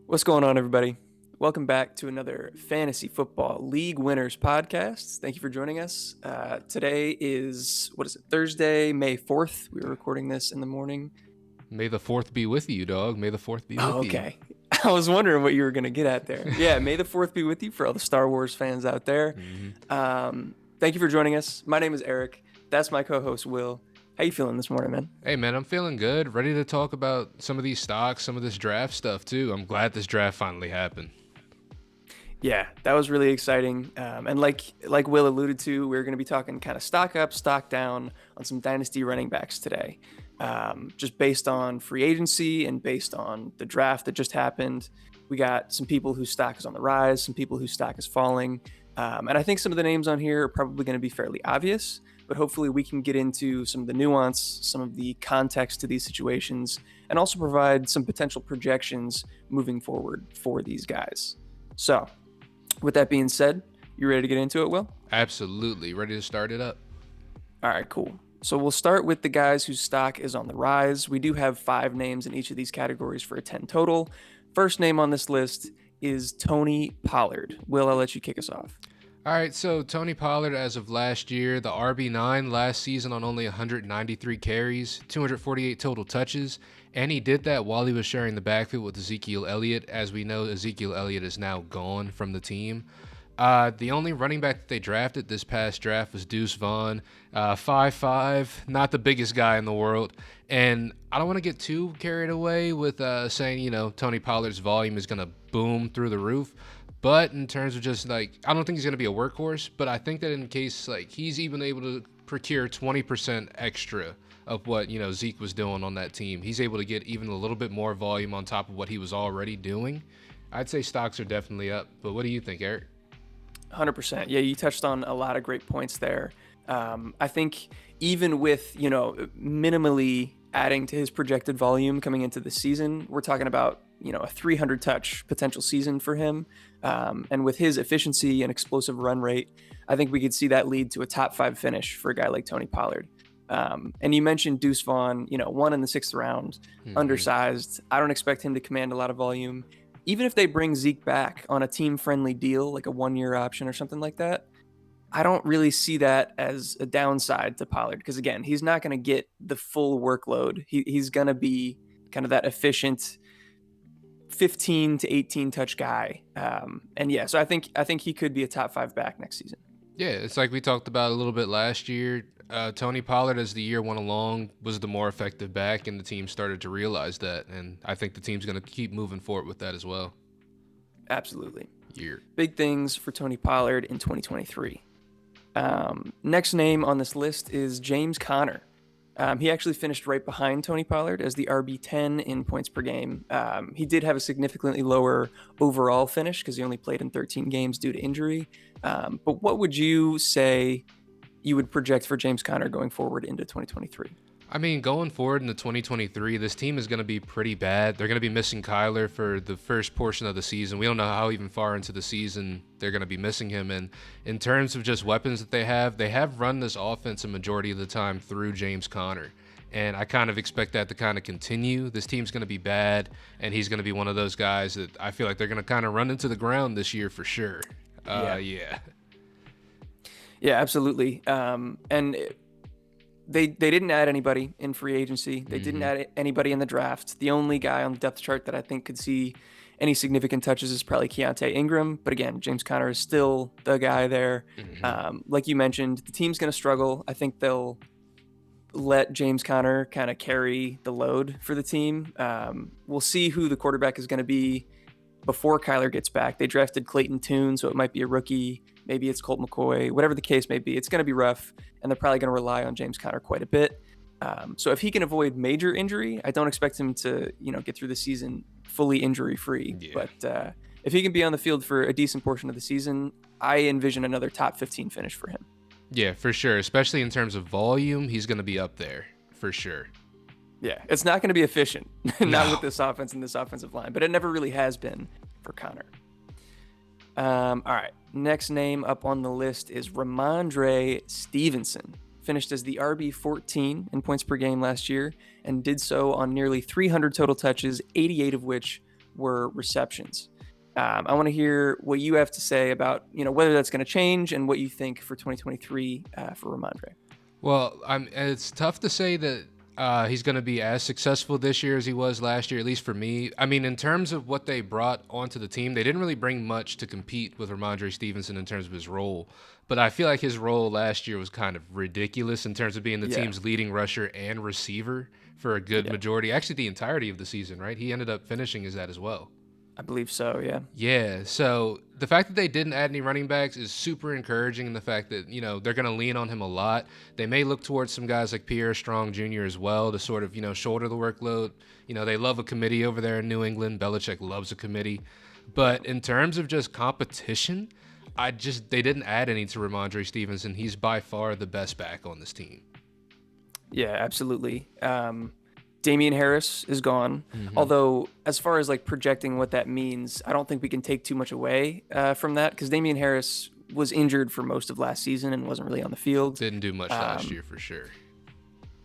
What's going on, everybody? Welcome back to another Fantasy Football League Winners podcast. Thank you for joining us. Today is, Thursday, May 4th. We were recording this in the morning. May the 4th be with you, dog. May the 4th be with Oh, you. okay. I was wondering what you were going to get at there. Yeah, May the 4th be with you for all the Star Wars fans out there. Thank you for joining us. My name is Eric. That's my co-host, Will. How you feeling this morning, man? Hey, man, I'm feeling good. Ready to talk about some of these stocks, some of this draft stuff, too. I'm glad this draft finally happened. Yeah, that was really exciting. And like Will alluded to, we're going to be talking kind of stock up, stock down on some dynasty running backs today. Just based on free agency and based on the draft that just happened. We got some people whose stock is on the rise, some people whose stock is falling. And I think some of the names on here are probably going to be fairly obvious, but hopefully we can get into some of the nuance, some of the context to these situations, and also provide some potential projections moving forward for these guys. So, with that being said, you ready to get into it, Will? Absolutely. Ready to start it up. All right, cool. So we'll start with the guys whose stock is on the rise. We do have 5 names in each of these categories for a 10 total. First name on this list is Tony Pollard. Will, I'll let you kick us off. All right, so Tony Pollard, as of last year, the RB9 last season on only 193 carries, 248 total touches, and he did that while he was sharing the backfield with Ezekiel Elliott. As we know, Ezekiel Elliott is now gone from the team. The only running back that they drafted this past draft was Deuce Vaughn, 5'5", not the biggest guy in the world. And I don't want to get too carried away with saying, Tony Pollard's volume is going to boom through the roof. But in terms of just I don't think he's going to be a workhorse, but I think that in case he's even able to procure 20% extra of what, Zeke was doing on that team, he's able to get even a little bit more volume on top of what he was already doing. I'd say stocks are definitely up. But what do you think, Eric? 100%. Yeah, you touched on a lot of great points there. I think even with, minimally adding to his projected volume coming into the season, we're talking about, a 300 touch potential season for him. And with his efficiency and explosive run rate, I think we could see that lead to a top 5 finish for a guy like Tony Pollard. And you mentioned Deuce Vaughn, 1 in the 6th round, undersized. I don't expect him to command a lot of volume. Even if they bring Zeke back on a team-friendly deal, like a 1-year option or something like that, I don't really see that as a downside to Pollard because, again, he's not going to get the full workload. He's going to be kind of that efficient 15 to 18 touch guy. So I think he could be a top 5 back next season. Yeah, it's like we talked about a little bit last year. Tony Pollard, as the year went along, was the more effective back, and the team started to realize that. And I think the team's going to keep moving forward with that as well. Absolutely. Year. Big things for Tony Pollard in 2023. Next name on this list is James Conner. He actually finished right behind Tony Pollard as the RB10 in points per game. He did have a significantly lower overall finish because he only played in 13 games due to injury. But what would you say you would project for James Conner going forward into 2023? I mean, going forward into 2023, this team is going to be pretty bad. They're going to be missing Kyler for the first portion of the season. We don't know how even far into the season they're going to be missing him. And in terms of just weapons that they have run this offense a majority of the time through James Conner. And I kind of expect that to kind of continue. This team's going to be bad, and he's going to be one of those guys that I feel like they're going to kind of run into the ground this year for sure. Yeah, absolutely. They didn't add anybody in free agency. They didn't add anybody in the draft. The only guy on the depth chart that I think could see any significant touches is probably Keontae Ingram. But again, James Conner is still the guy there. Like you mentioned, the team's going to struggle. I think they'll let James Conner kind of carry the load for the team. We'll see who the quarterback is going to be before Kyler gets back. They drafted Clayton Tune, so it might be a rookie. Maybe it's Colt McCoy, whatever the case may be. It's going to be rough, and they're probably going to rely on James Conner quite a bit. So if he can avoid major injury, I don't expect him to, get through the season fully injury-free. Yeah. But if he can be on the field for a decent portion of the season, I envision another top 15 finish for him. Yeah, for sure. Especially in terms of volume, he's going to be up there for sure. Yeah, it's not going to be efficient, not with this offense and this offensive line, but it never really has been for Conner. All right, next name up on the list is Ramondre Stevenson. Finished as the RB14 in points per game last year and did so on nearly 300 total touches, 88 of which were receptions. I want to hear what you have to say about, whether that's going to change and what you think for 2023 for Ramondre. Well, it's tough to say that he's going to be as successful this year as he was last year, at least for me. I mean, in terms of what they brought onto the team, they didn't really bring much to compete with Ramondre Stevenson in terms of his role. But I feel like his role last year was kind of ridiculous in terms of being the team's leading rusher and receiver for a good majority, actually the entirety of the season, right? He ended up finishing as that as well. I believe so, yeah. Yeah, so the fact that they didn't add any running backs is super encouraging, and the fact that, they're going to lean on him a lot. They may look towards some guys like Pierre Strong Jr. as well to sort of, shoulder the workload. They love a committee over there in New England. Belichick loves a committee. But in terms of just competition, they didn't add any to Ramondre Stevenson. He's by far the best back on this team. Yeah, absolutely. Damian Harris is gone. Mm-hmm. Although, as far as like projecting what that means, I don't think we can take too much away from that, because Damian Harris was injured for most of last season and wasn't really on the field. Didn't do much last year for sure.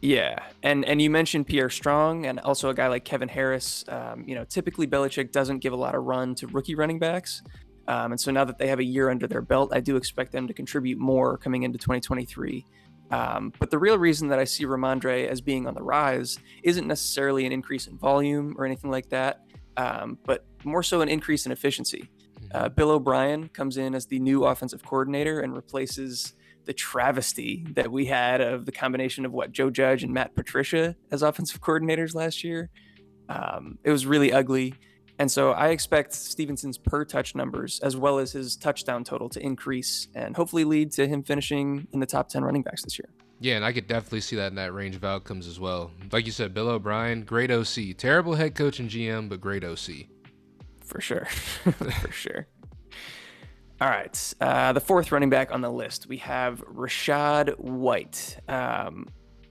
Yeah, and you mentioned Pierre Strong and also a guy like Kevin Harris. Typically Belichick doesn't give a lot of run to rookie running backs. And so now that they have a year under their belt, I do expect them to contribute more coming into 2023. But the real reason that I see Ramondre as being on the rise isn't necessarily an increase in volume or anything like that, but more so an increase in efficiency. Bill O'Brien comes in as the new offensive coordinator and replaces the travesty that we had of the combination of Joe Judge and Matt Patricia as offensive coordinators last year. It was really ugly. And so I expect Stevenson's per touch numbers as well as his touchdown total to increase and hopefully lead to him finishing in the top 10 running backs this year. Yeah, and I could definitely see that in that range of outcomes as well. Like you said, Bill O'Brien, great OC. Terrible head coach and GM, but great OC. For sure. For sure. All right. The fourth running back on the list, we have Rachaad White.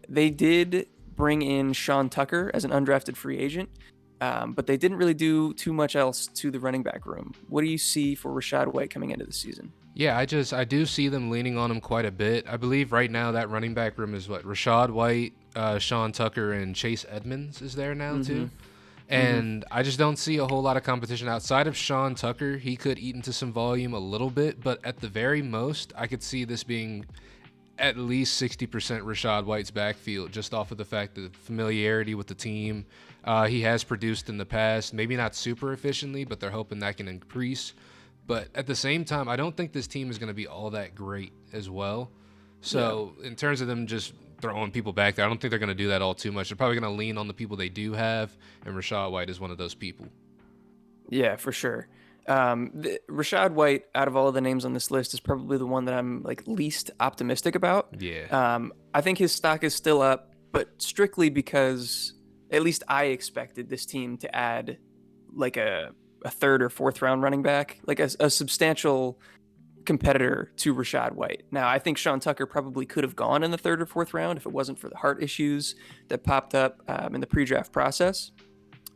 They did bring in Sean Tucker as an undrafted free agent. But they didn't really do too much else to the running back room. What do you see for Rachaad White coming into the season? Yeah, I do see them leaning on him quite a bit. I believe right now that running back room is Rachaad White, Sean Tucker, and Chase Edmonds is there now too. And I just don't see a whole lot of competition outside of Sean Tucker. He could eat into some volume a little bit, but at the very most, I could see this being at least 60% Rachaad White's backfield, just off of the fact that familiarity with the team. He has produced in the past, maybe not super efficiently, but they're hoping that can increase. But at the same time, I don't think this team is going to be all that great as well. So in terms of them just throwing people back there, I don't think they're going to do that all too much. They're probably going to lean on the people they do have, and Rachaad White is one of those people. Yeah, for sure. Rachaad White, out of all of the names on this list, is probably the one that I'm least optimistic about. Yeah. I think his stock is still up, but strictly because at least I expected this team to add a third or fourth round running back, a substantial competitor to Rachaad White. Now, I think Sean Tucker probably could have gone in the third or fourth round if it wasn't for the heart issues that popped up in the pre-draft process.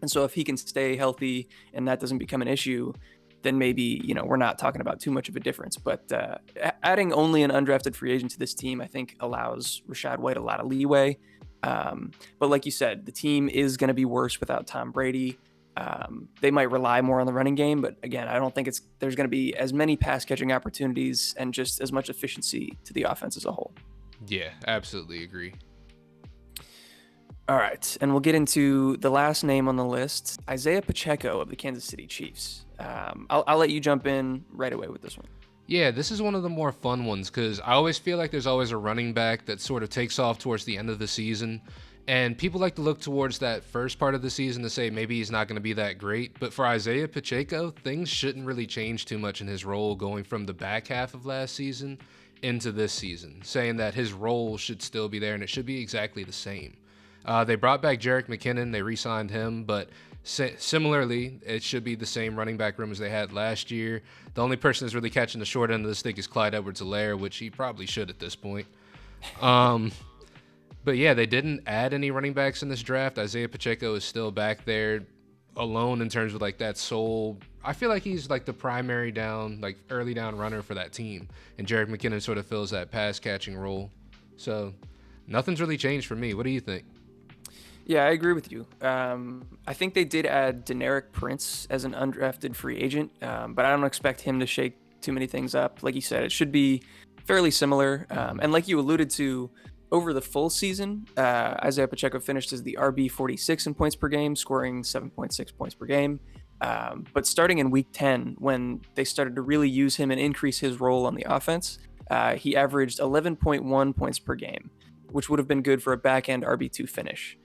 And so if he can stay healthy and that doesn't become an issue, then maybe, we're not talking about too much of a difference. But adding only an undrafted free agent to this team, I think, allows Rachaad White a lot of leeway. But like you said, the team is going to be worse without Tom Brady. They might rely more on the running game, but again, I don't think there's going to be as many pass catching opportunities and just as much efficiency to the offense as a whole. Yeah, absolutely agree. All right, and we'll get into the last name on the list, Isaiah Pacheco of the Kansas City Chiefs. I'll let you jump in right away with this one. Yeah, this is one of the more fun ones because I always feel like there's always a running back that sort of takes off towards the end of the season. And people like to look towards that first part of the season to say maybe he's not going to be that great. But for Isaiah Pacheco, things shouldn't really change too much in his role going from the back half of last season into this season, saying that his role should still be there and it should be exactly the same. They brought back Jerick McKinnon. They re-signed him, but similarly, it should be the same running back room as they had last year. The only person that's really catching the short end of the stick is Clyde Edwards-Helaire, which he probably should at this point. But yeah, they didn't add any running backs in this draft. Isaiah Pacheco is still back there alone in terms of that sole. I feel like he's the primary down, early down runner for that team. And Jerick McKinnon sort of fills that pass catching role. So nothing's really changed for me. What do you think? Yeah, I agree with you. I think they did add Deneric Prince as an undrafted free agent, but I don't expect him to shake too many things up. Like you said, it should be fairly similar. And like you alluded to, over the full season, Isaiah Pacheco finished as the RB 46 in points per game, scoring 7.6 points per game. But starting in week 10, when they started to really use him and increase his role on the offense, he averaged 11.1 points per game, which would have been good for a back end RB2 finish.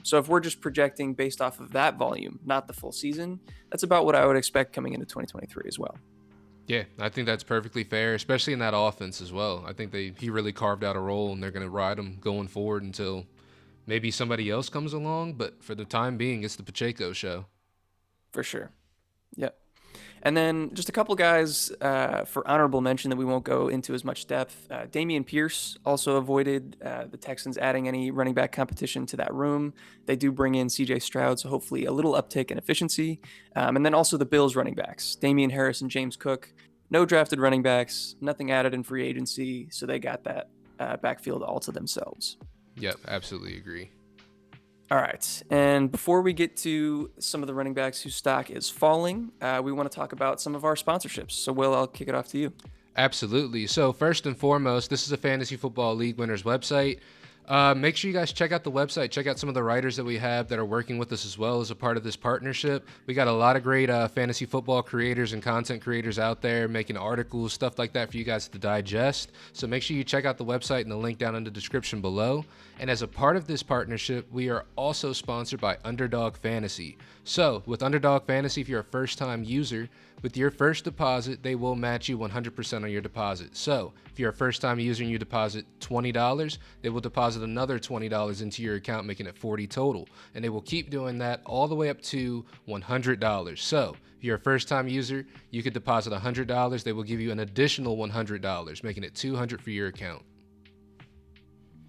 So if we're just projecting based off of that volume, not the full season, that's about what I would expect coming into 2023 as well. Yeah, I think that's perfectly fair, especially in that offense as well. I think he really carved out a role, and they're going to ride him going forward until maybe somebody else comes along. But for the time being, it's the Pacheco show. For sure. Yep. And then just a couple guys for honorable mention that we won't go into as much depth. Dameon Pierce also avoided the Texans adding any running back competition to that room. They do bring in CJ Stroud, so hopefully a little uptick in efficiency. And then also the Bills running backs, Damian Harris and James Cook. No drafted running backs, nothing added in free agency, so they got that backfield all to themselves. Yep, absolutely agree. All right. And before we get to some of the running backs whose stock is falling, we want to talk about some of our sponsorships. So, Will, I'll kick it off to you. Absolutely. So first and foremost, this is a Fantasy Football League Winners website. Make sure you guys check out the website. Check out some of the writers that we have that are working with us as well as a part of this partnership. We got a lot of great fantasy football creators and content creators out there making articles, stuff like that for you guys to digest. So make sure you check out the website and the link down in the description below. And as a part of this partnership, we are also sponsored by Underdog Fantasy. So with Underdog Fantasy, if you're a first-time user, with your first deposit, they will match you 100% on your deposit. So if you're a first-time user and you deposit $20, they will deposit another $20 into your account, making it $40 total. And they will keep doing that all the way up to $100. So if you're a first-time user, you could deposit $100. They will give you an additional $100, making it $200 for your account.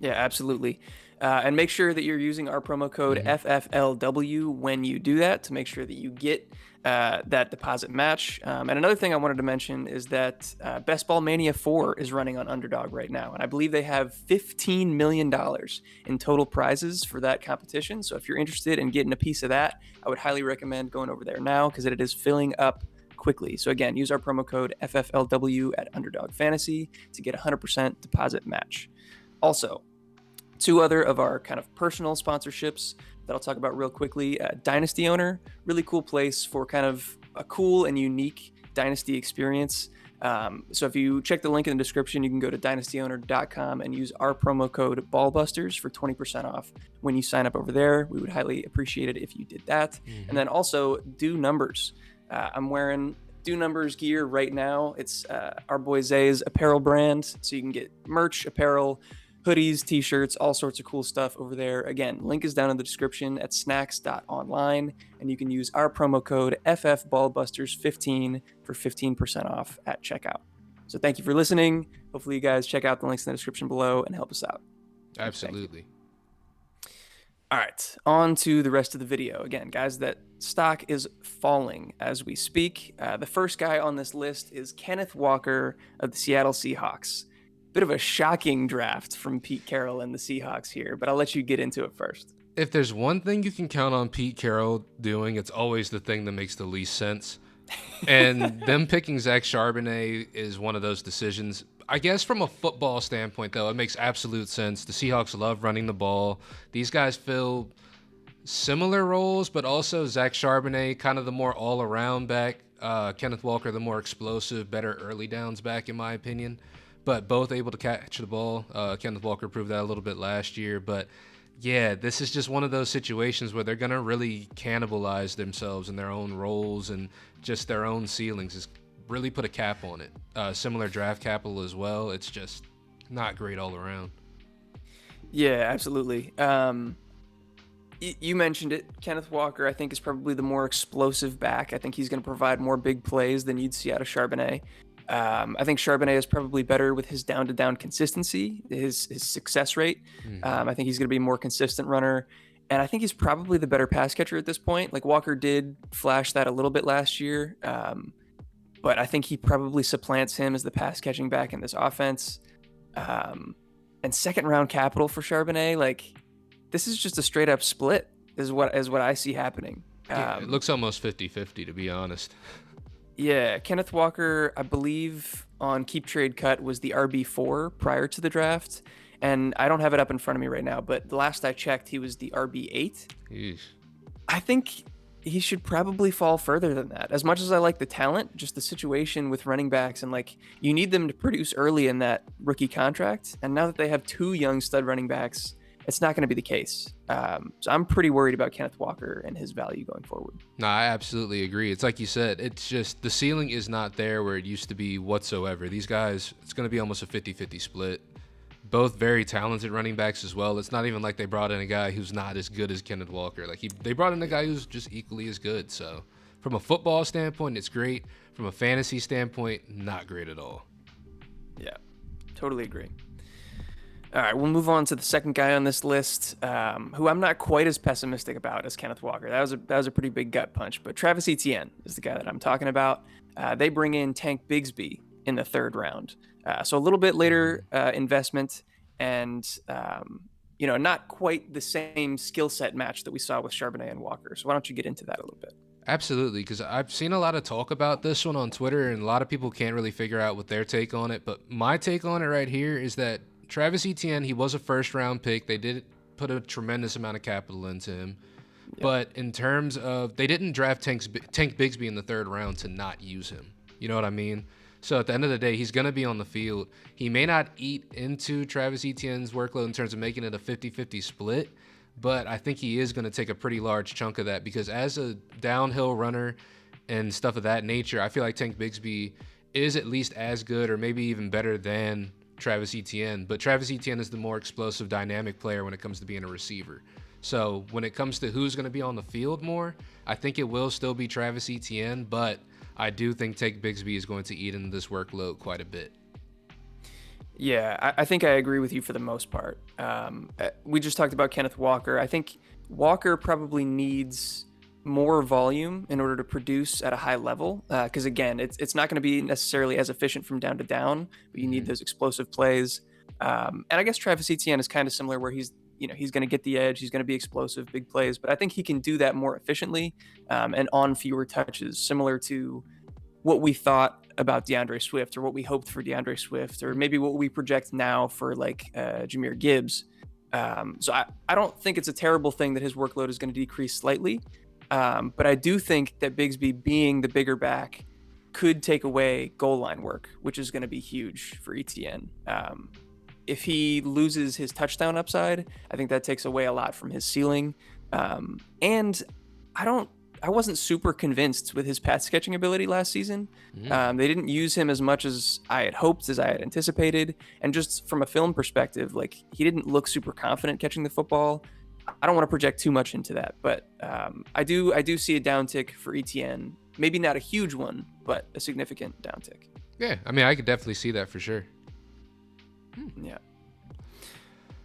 Yeah, absolutely. And make sure that you're using our promo code FFLW when you do that to make sure that you get that deposit match. And another thing I wanted to mention is that Best Ball Mania 4 is running on Underdog right now. And I believe they have $15 million in total prizes for that competition. So if you're interested in getting a piece of that, I would highly recommend going over there now because it is filling up quickly. So again, use our promo code FFLW at Underdog Fantasy to get 100% deposit match. Also, two other of our kind of personal sponsorships that I'll talk about real quickly. Dynasty Owner, really cool place for kind of a cool and unique Dynasty experience. So if you check the link in the description, you can go to dynastyowner.com and use our promo code BALLBUSTERS for 20% off when you sign up over there. We would highly appreciate it if you did that. And then also Do Numbers. I'm wearing Do Numbers gear right now. It's our boy Zay's apparel brand. So you can get merch, apparel, hoodies, t-shirts, all sorts of cool stuff over there. Again, link is down in the description at snacks.online, and you can use our promo code FFBallbusters15 for 15% off at checkout. So thank you for listening. Hopefully you guys check out the links in the description below and help us out. Absolutely. All right, on to the rest of the video. Again, guys, that stock is falling as we speak. The first guy on this list is Kenneth Walker of the Seattle Seahawks. Bit of a shocking draft from Pete Carroll and the Seahawks here, but I'll let you get into it first. If there's one thing you can count on Pete Carroll doing, it's always the thing that makes the least sense. And them picking Zach Charbonnet is one of those decisions. I guess from a football standpoint, though, it makes absolute sense. The Seahawks love running the ball. These guys fill similar roles, but also Zach Charbonnet, kind of the more all-around back. Kenneth Walker, the more explosive, better early downs back, in my opinion. But both able to catch the ball. Kenneth Walker proved that a little bit last year. But, yeah, this is just one of those situations where they're going to really cannibalize themselves in their own roles and just their own ceilings. Just really put a cap on it. Similar draft capital as well. It's just not great all around. Yeah, absolutely. You mentioned it. Kenneth Walker, I think, is probably the more explosive back. I think he's going to provide more big plays than you'd see out of Charbonnet. I think Charbonnet is probably better with his down-to-down consistency, his success rate. I think he's going to be a more consistent runner. And I think he's probably the better pass catcher at this point. Like Walker did flash that a little bit last year. But I think he probably supplants him as the pass catching back in this offense. And second round capital for Charbonnet, like this is just a straight up split is what I see happening. Yeah, it looks almost 50-50 to be honest. Yeah, Kenneth Walker, I believe on Keep Trade Cut was the RB4 prior to the draft, and I don't have it up in front of me right now, but the last I checked, he was the RB8. Yeesh. I think he should probably fall further than that. As much as I like the talent, just the situation with running backs and like you need them to produce early in that rookie contract, and now that they have two young stud running backs, it's not going to be the case. So I'm pretty worried about Kenneth Walker and his value going forward. No, I absolutely agree. It's like you said, it's just the ceiling is not there where it used to be whatsoever. These guys, it's going to be almost a 50-50 split. Both very talented running backs as well. It's not even like they brought in a guy who's not as good as Kenneth Walker. Like they brought in a guy who's just equally as good. So from a football standpoint, it's great. From a fantasy standpoint, not great at all. Yeah, totally agree. All right, we'll move on to the second guy on this list, who I'm not quite as pessimistic about as Kenneth Walker. That was a pretty big gut punch, but Travis Etienne is the guy that I'm talking about. They bring in Tank Bigsby in the third round, so a little bit later investment, and not quite the same skill set match that we saw with Charbonnet and Walker. So why don't you get into that a little bit? Absolutely, because I've seen a lot of talk about this one on Twitter, and a lot of people can't really figure out what their take on it. But my take on it right here is that Travis Etienne, he was a first-round pick. They did put a tremendous amount of capital into him. Yep. But in terms of, they didn't draft Tank Bigsby in the third round to not use him. You know what I mean? So at the end of the day, he's going to be on the field. He may not eat into Travis Etienne's workload in terms of making it a 50-50 split, but I think he is going to take a pretty large chunk of that because as a downhill runner and stuff of that nature, I feel like Tank Bigsby is at least as good or maybe even better than Travis Etienne, but Travis Etienne is the more explosive, dynamic player when it comes to being a receiver. So when it comes to who's going to be on the field more, I think it will still be Travis Etienne, but I do think Tank Bigsby is going to eat into this workload quite a bit. Yeah, I think I agree with you for the most part. We just talked about Kenneth Walker. I think Walker probably needs more volume in order to produce at a high level because again it's not going to be necessarily as efficient from down to down, but you need those explosive plays, and I guess Travis Etienne is kind of similar where he's going to get the edge, he's going to be explosive, big plays, but I think he can do that more efficiently and on fewer touches, similar to what we thought about DeAndre Swift or what we hoped for DeAndre Swift or maybe what we project now for like Jahmyr Gibbs. So I don't think it's a terrible thing that his workload is going to decrease slightly. But I do think that Bigsby being the bigger back could take away goal line work, which is going to be huge for Etienne. If he loses his touchdown upside, I think that takes away a lot from his ceiling. And I wasn't super convinced with his pass catching ability last season. They didn't use him as much as I had hoped, as I had anticipated. And just from a film perspective, like he didn't look super confident catching the football. I don't want to project too much into that, but I do see a downtick for Etienne. Maybe not a huge one, but a significant downtick. Yeah, I mean, I could definitely see that for sure. Yeah.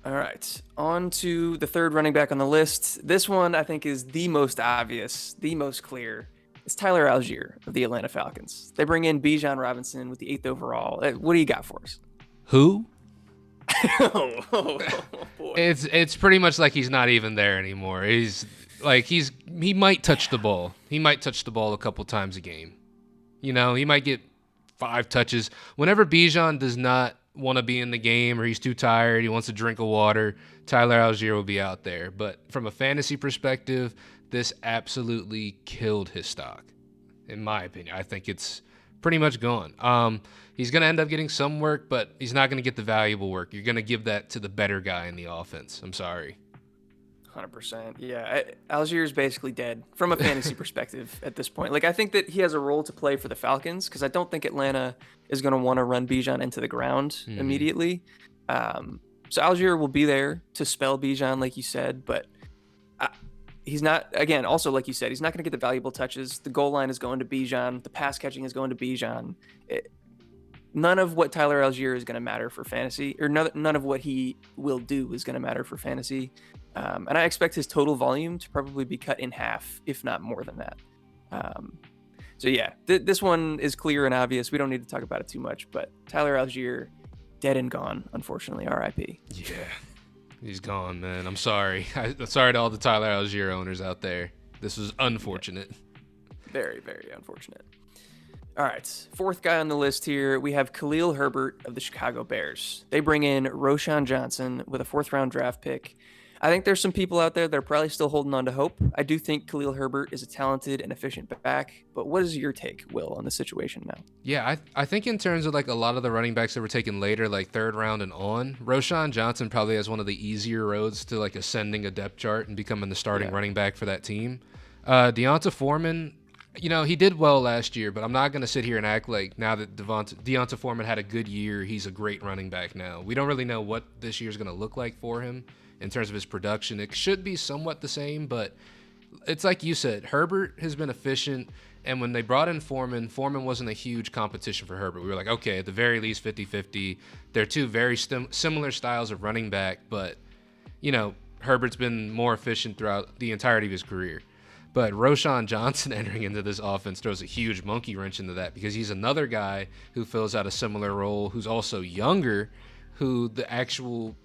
All right, on to the third running back on the list. This one I think is the most obvious, the most clear. It's Tyler Algier of the Atlanta Falcons. They bring in Bijan Robinson with the 8th overall. What do you got for us? Who? Boy. It's pretty much like he's not even there anymore. He might touch the ball. He might touch the ball a couple times a game. He might get 5 touches. Whenever Bijan does not want to be in the game or he's too tired, he wants a drink of water, Tyler Algier will be out there. But from a fantasy perspective, this absolutely killed his stock, in my opinion. I think it's pretty much gone. He's going to end up getting some work, but he's not going to get the valuable work. You're going to give that to the better guy in the offense. I'm sorry. 100%. Yeah, Algier's basically dead from a fantasy perspective at this point. Like, I think that he has a role to play for the Falcons because I don't think Atlanta is going to want to run Bijan into the ground immediately. So Algier will be there to spell Bijan, like you said, but he's not, again, also like you said, he's not going to get the valuable touches. The goal line is going to Bijan. The pass catching is going to Bijan. None of what Tyler Algier is going to matter for fantasy, or none of what he will do is going to matter for fantasy. And I expect his total volume to probably be cut in half, if not more than that. So yeah, this one is clear and obvious. We don't need to talk about it too much, but Tyler Algier, dead and gone, unfortunately, RIP. Yeah. He's gone, man. I'm sorry. I'm sorry to all the Tyler Algier owners out there. This was unfortunate. Very, very unfortunate. All right, fourth guy on the list here, we have Khalil Herbert of the Chicago Bears. They bring in Roshan Johnson with a fourth-round draft pick. I think there's some people out there that are probably still holding on to hope. I do think Khalil Herbert is a talented and efficient back, but what is your take, Will, on the situation now? Yeah, I think in terms of like a lot of the running backs that were taken later, like third round and on, Roshan Johnson probably has one of the easier roads to like ascending a depth chart and becoming the starting running back for that team. Deonta Foreman, you know, he did well last year, but I'm not going to sit here and act like now that Deonta Foreman had a good year, he's a great running back now. We don't really know what this year's going to look like for him in terms of his production. It should be somewhat the same, but it's like you said, Herbert has been efficient, and when they brought in Foreman wasn't a huge competition for Herbert. We were like, okay, at the very least 50-50. They're two very similar styles of running back, but, you know, Herbert's been more efficient throughout the entirety of his career. But Roshan Johnson entering into this offense throws a huge monkey wrench into that because he's another guy who fills out a similar role, who's also younger, who the actual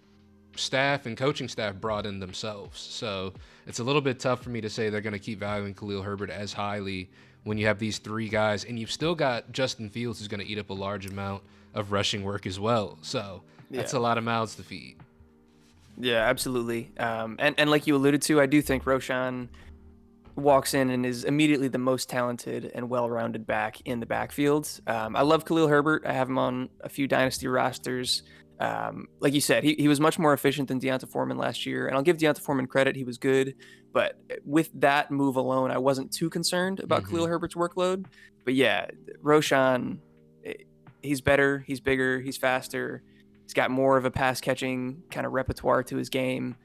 staff and coaching staff brought in themselves. So it's a little bit tough for me to say they're going to keep valuing Khalil Herbert as highly when you have these three guys, and you've still got Justin Fields who's going to eat up a large amount of rushing work as well. So that's a lot of mouths to feed. Yeah, absolutely. And like you alluded to, I do think Roshan walks in and is immediately the most talented and well-rounded back in the backfield. I love Khalil Herbert. I have him on a few Dynasty rosters. Like you said, he was much more efficient than Deonta Foreman last year, and I'll give Deonta Foreman credit. He was good, but with that move alone, I wasn't too concerned about Khalil Herbert's workload. But yeah, Roshan, he's better, he's bigger, he's faster. He's got more of a pass-catching kind of repertoire to his game.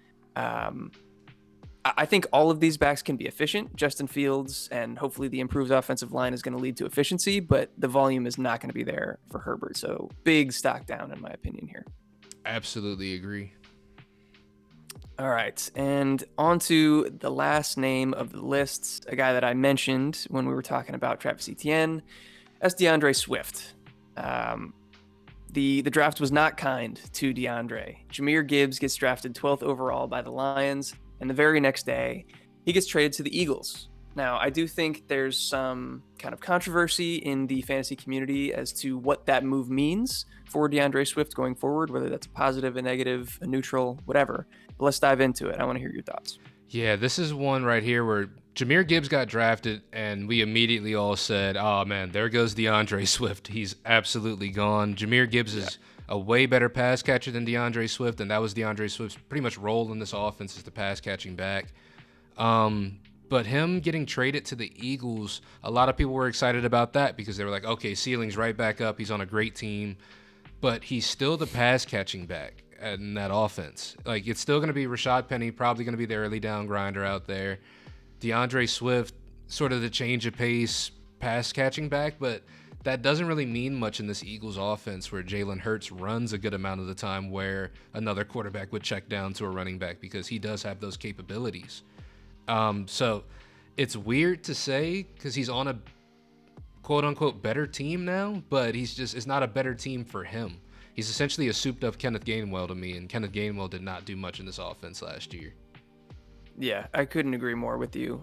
I think all of these backs can be efficient. Justin Fields and hopefully the improved offensive line is going to lead to efficiency, but the volume is not going to be there for Herbert. So big stock down, in my opinion, here. Absolutely agree. All right. And on to the last name of the list, a guy that I mentioned when we were talking about Travis Etienne. That's DeAndre Swift. The draft was not kind to DeAndre. Jahmyr Gibbs gets drafted 12th overall by the Lions. And the very next day, he gets traded to the Eagles. Now, I do think there's some kind of controversy in the fantasy community as to what that move means for DeAndre Swift going forward, whether that's a positive, a negative, a neutral, whatever. But let's dive into it. I want to hear your thoughts. Yeah, this is one right here where Jahmyr Gibbs got drafted, and we immediately all said, oh, man, there goes DeAndre Swift. He's absolutely gone. Jahmyr Gibbs is a way better pass catcher than DeAndre Swift, and that was DeAndre Swift's pretty much role in this offense as the pass catching back. But him getting traded to the Eagles, a lot of people were excited about that because they were like, okay, ceiling's right back up. He's on a great team, but he's still the pass catching back in that offense. Like, it's still going to be Rashad Penny, probably going to be the early down grinder out there. DeAndre Swift, sort of the change of pace pass catching back, but that doesn't really mean much in this Eagles offense where Jalen Hurts runs a good amount of the time where another quarterback would check down to a running back because he does have those capabilities. So it's weird to say because he's on a quote-unquote better team now, but it's not a better team for him. He's essentially a souped-up Kenneth Gainwell to me, and Kenneth Gainwell did not do much in this offense last year. Yeah, I couldn't agree more with you.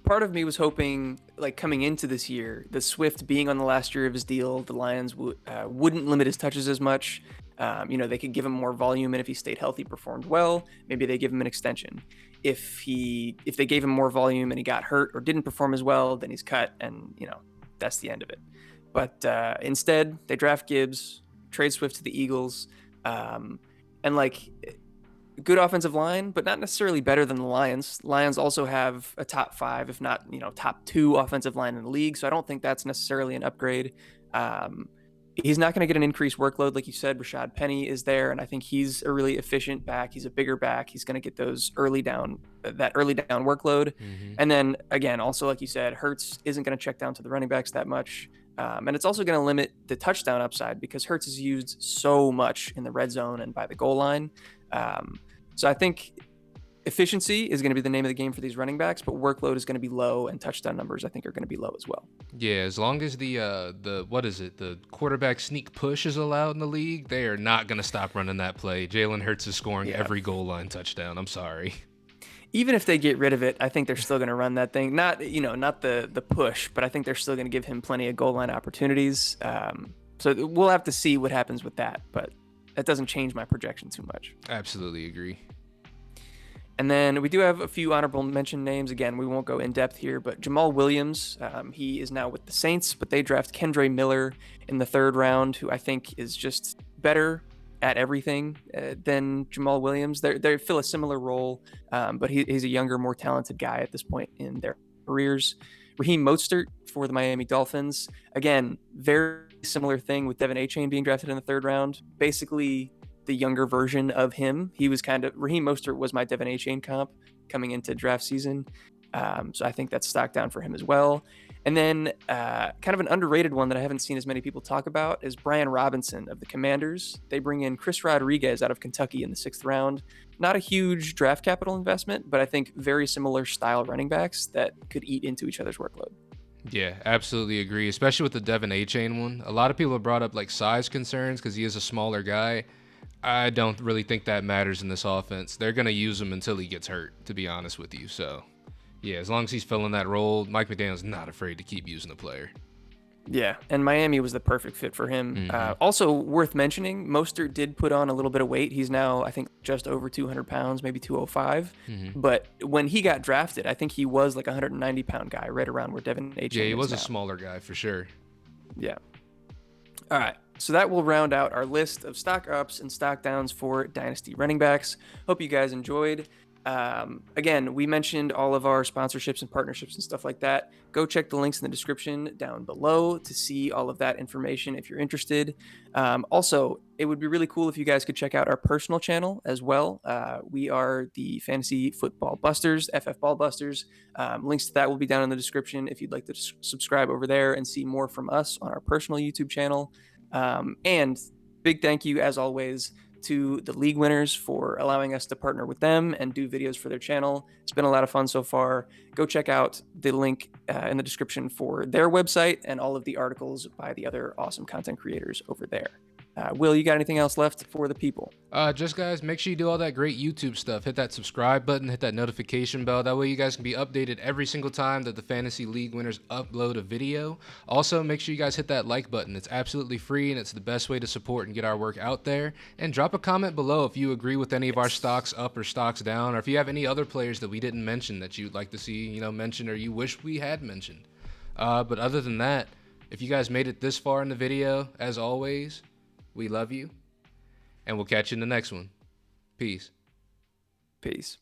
Part of me was hoping, like coming into this year, the Swift being on the last year of his deal, the Lions wouldn't limit his touches as much. They could give him more volume, and if he stayed healthy, performed well, maybe they give him an extension. If they gave him more volume and he got hurt or didn't perform as well, then he's cut, and that's the end of it. But instead, they draft Gibbs, trade Swift to the Eagles, and good offensive line, but not necessarily better than the Lions. Lions also have a top 5, if not, top 2 offensive line in the league. So I don't think that's necessarily an upgrade. He's not going to get an increased workload. Like you said, Rashad Penny is there, and I think he's a really efficient back. He's a bigger back. He's going to get that early down workload. Mm-hmm. And then again, also, like you said, Hurts isn't going to check down to the running backs that much. And it's also going to limit the touchdown upside because Hurts is used so much in the red zone and by the goal line. So I think efficiency is going to be the name of the game for these running backs, but workload is going to be low, and touchdown numbers I think are going to be low as well. Yeah, as long as the the quarterback sneak push is allowed in the league, they are not going to stop running that play. Jalen Hurts is scoring every goal line touchdown. I'm sorry. Even if they get rid of it, I think they're still going to run that thing. Not the push, but I think they're still going to give him plenty of goal line opportunities. So we'll have to see what happens with that, but that doesn't change my projection too much. Absolutely agree. And then we do have a few honorable mention names. Again, we won't go in depth here, but Jamal Williams, he is now with the Saints, but they draft Kendre Miller in the 3rd round, who I think is just better at everything than Jamal Williams. They fill a similar role, but he's a younger, more talented guy at this point in their careers. Raheem Mostert for the Miami Dolphins. Again, very similar thing with Devin Achane being drafted in the 3rd round. Basically, the younger version of him. Raheem Mostert was my Devin Achane comp coming into draft season. So I think that's stock down for him as well. And then kind of an underrated one that I haven't seen as many people talk about is Brian Robinson of the Commanders. They bring in Chris Rodriguez out of Kentucky in the 6th round. Not a huge draft capital investment, but I think very similar style running backs that could eat into each other's workload. Yeah, absolutely agree, especially with the Devin Achane one. A lot of people have brought up like size concerns because he is a smaller guy. I don't really think that matters in this offense. They're going to use him until he gets hurt, to be honest with you. So, yeah, as long as he's filling that role, Mike McDaniel's not afraid to keep using the player. Yeah, and Miami was the perfect fit for him. Mm-hmm. Also worth mentioning, Mostert did put on a little bit of weight. He's now, I think, just over 200 pounds, maybe 205. Mm-hmm. But when he got drafted, I think he was like a 190-pound guy, right around where Devin Achane is. Yeah, he was now. a smaller guy for sure. Yeah. All right. So that will round out our list of stock ups and stock downs for Dynasty running backs. Hope you guys enjoyed. Again, we mentioned all of our sponsorships and partnerships and stuff like that. Go check the links in the description down below to see all of that information if you're interested. Also, it would be really cool if you guys could check out our personal channel as well. We are the Fantasy Football Busters, FF Ball Busters. Links to that will be down in the description if you'd like to subscribe over there and see more from us on our personal YouTube channel. And big thank you, as always, to the league winners for allowing us to partner with them and do videos for their channel. It's been a lot of fun so far. Go check out the link in the description for their website and all of the articles by the other awesome content creators over there. Will, you got anything else left for the people? Just guys, make sure you do all that great YouTube stuff. Hit that subscribe button, hit that notification bell. That way you guys can be updated every single time that the Fantasy League winners upload a video. Also, make sure you guys hit that like button. It's absolutely free and it's the best way to support and get our work out there. And drop a comment below if you agree with any of our stocks up or stocks down, or if you have any other players that we didn't mention that you'd like to see, mentioned, or you wish we had mentioned. But other than that, if you guys made it this far in the video, as always, we love you, and we'll catch you in the next one. Peace. Peace.